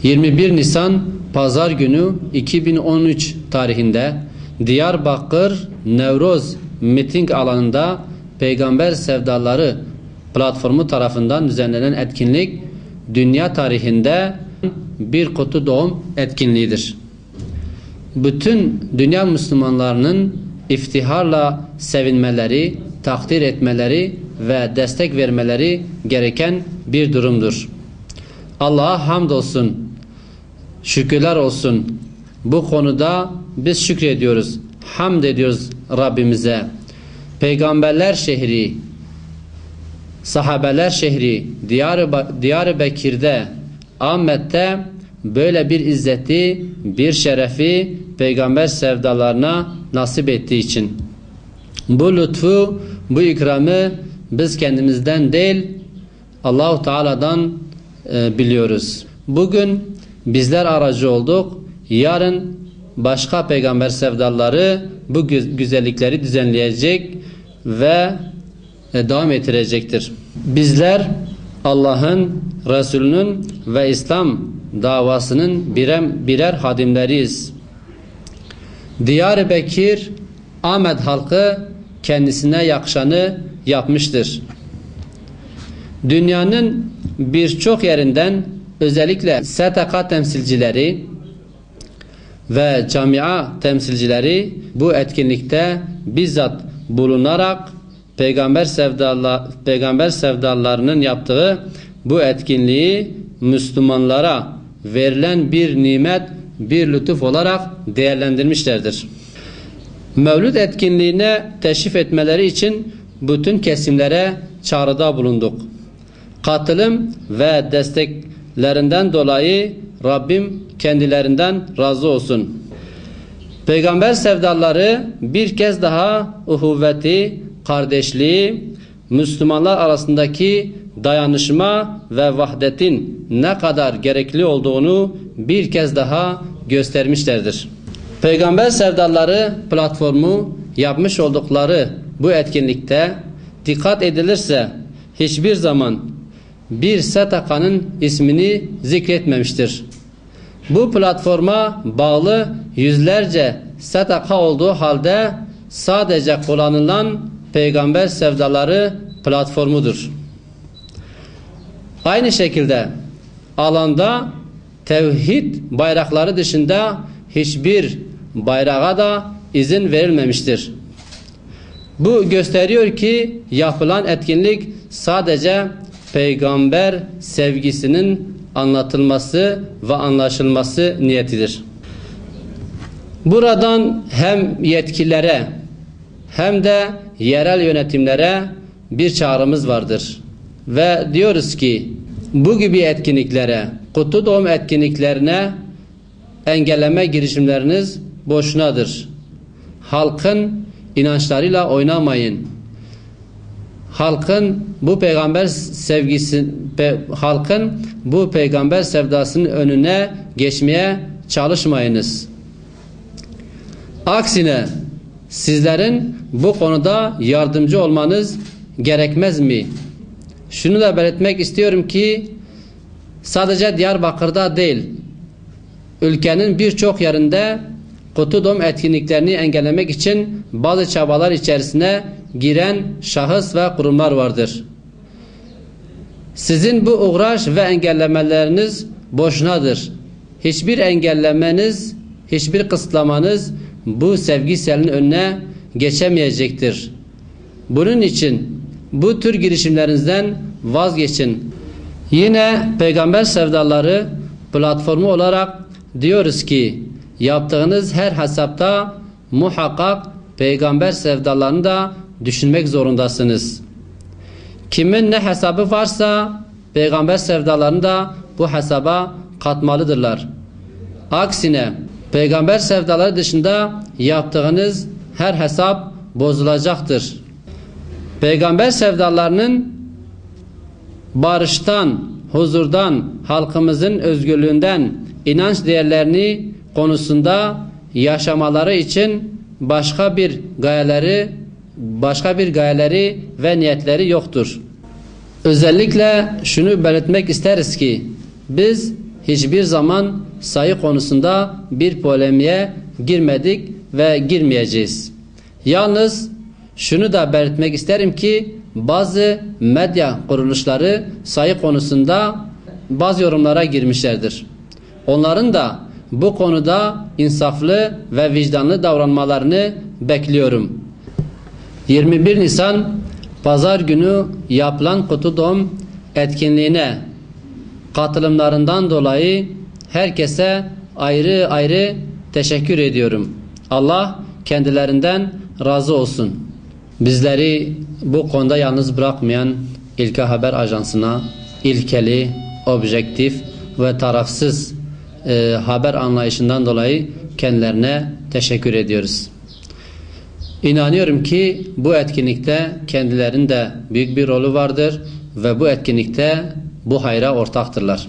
21 Nisan Pazar günü 2013 tarihinde Diyarbakır Nevroz miting alanında Peygamber Sevdaları platformu tarafından düzenlenen etkinlik dünya tarihinde bir kutu doğum etkinliğidir. Bütün dünya Müslümanlarının iftiharla sevinmeleri, takdir etmeleri ve destek vermeleri gereken bir durumdur. Allah'a hamdolsun, şükürler olsun. Bu konuda biz şükrediyoruz, hamd ediyoruz Rabbimize. Peygamberler şehri, sahabeler şehri Diyarbakır'da, Ahmet'te böyle bir izzeti, bir şerefi peygamber sevdalarına nasip ettiği için. Bu lütfu, bu ikramı biz kendimizden değil Allah-u Teala'dan biliyoruz. Bugün bizler aracı olduk. Yarın başka peygamber sevdaları bu güzellikleri düzenleyecek ve devam ettirecektir. Bizler Allah'ın, Resulünün ve İslam davasının birer hadimleriyiz. Diyarbakır Ahmet halkı kendisine yakışanı yapmıştır. Dünyanın birçok yerinden özellikle STK temsilcileri ve camia temsilcileri bu etkinlikte bizzat bulunarak peygamber sevdalarının yaptığı bu etkinliği Müslümanlara verilen bir nimet, bir lütuf olarak değerlendirmişlerdir. Mevlüt etkinliğine teşrif etmeleri için bütün kesimlere çağrıda bulunduk. Katılım ve desteklerinden dolayı Rabbim kendilerinden razı olsun. Peygamber sevdaları bir kez daha uhuvveti, kardeşliği, Müslümanlar arasındaki dayanışma ve vahdetin ne kadar gerekli olduğunu bir kez daha göstermişlerdir. Peygamber sevdaları platformu yapmış oldukları bu etkinlikte dikkat edilirse hiçbir zaman bir STK'nın ismini zikretmemiştir. Bu platforma bağlı yüzlerce STK olduğu halde sadece kullanılan Peygamber Sevdaları platformudur. Aynı şekilde alanda tevhid bayrakları dışında hiçbir bayrağa da izin verilmemiştir. Bu gösteriyor ki yapılan etkinlik sadece peygamber sevgisinin anlatılması ve anlaşılması niyetidir. Buradan hem yetkililere hem de yerel yönetimlere bir çağrımız vardır. Ve diyoruz ki bu gibi etkinliklere, kutu doğum etkinliklerine engelleme girişimleriniz boşunadır. Halkın inançlarıyla oynamayın. Halkın bu peygamber sevdasının önüne geçmeye çalışmayınız. Aksine sizlerin bu konuda yardımcı olmanız gerekmez mi? Şunu da belirtmek istiyorum ki sadece Diyarbakır'da değil, ülkenin birçok yerinde kutu doğum etkinliklerini engellemek için bazı çabalar içerisine giren şahıs ve kurumlar vardır. Sizin bu uğraş ve engellemeleriniz boşunadır. Hiçbir engellemeniz, hiçbir kısıtlamanız bu sevgi selinin önüne geçemeyecektir. Bunun için bu tür girişimlerinizden vazgeçin. Yine Peygamber Sevdaları platformu olarak diyoruz ki yaptığınız her hesapta muhakkak peygamber sevdalarını da düşünmek zorundasınız. Kimin ne hesabı varsa peygamber sevdalarını da bu hesaba katmalıdırlar. Aksine peygamber sevdaları dışında yaptığınız her hesap bozulacaktır. Peygamber sevdalarının barıştan, huzurdan, halkımızın özgürlüğünden, inanç değerlerini konusunda yaşamaları için başka bir gayeleri ve niyetleri yoktur. Özellikle şunu belirtmek isteriz ki biz hiçbir zaman sayı konusunda bir polemiğe girmedik ve girmeyeceğiz. Yalnız şunu da belirtmek isterim ki bazı medya kuruluşları sayı konusunda bazı yorumlara girmişlerdir. Onların da bu konuda insaflı ve vicdanlı davranmalarını bekliyorum. 21 Nisan Pazar günü yapılan Kutlu Doğum etkinliğine katılımlarından dolayı herkese ayrı ayrı teşekkür ediyorum. Allah kendilerinden razı olsun. Bizleri bu konuda yalnız bırakmayan İlka Haber Ajansı'na ilkeli, objektif ve tarafsız haber anlayışından dolayı kendilerine teşekkür ediyoruz. İnanıyorum ki bu etkinlikte kendilerinin de büyük bir rolü vardır ve bu etkinlikte bu hayra ortaktırlar.